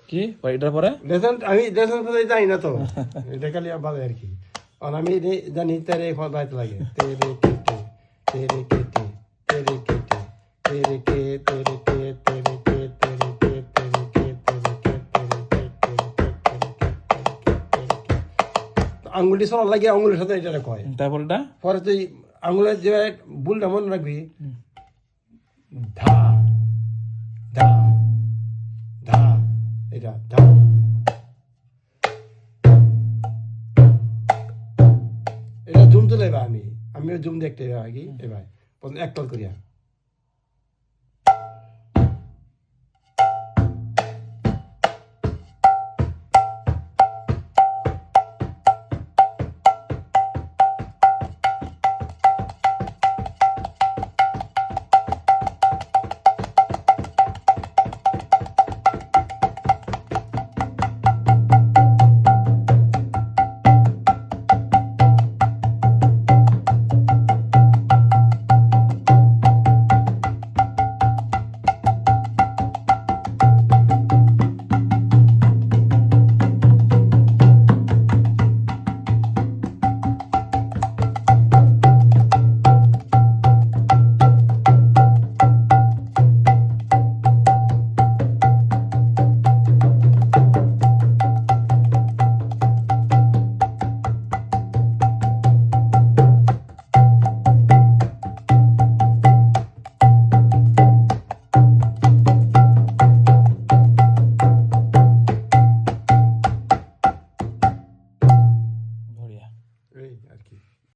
কি এটার পরে লেসন আমি লেসন পরে জানি না তো এটা খালি ভালো আর কি আর আমি জানি তেরে ফল বাইতে লাগে তেরে কেটে তেরে কেটে তেরে কেটে তেরে কে তেরে কে তেরে কে তেরে কে তেরে কে তেরে কে তেরে কে আঙ্গুলটি সর লাগে আঙ্গুলের সাথে এটা কয় তারপর এটা পরে তুই আঙ্গুলের যে বুলটা মনে রাখবি ধা ধা ধা এটা ধা এটা জুম তুলে এবার আমিও জুম দেখতে এবার আগে এবার প্রথম এক কল করিয়া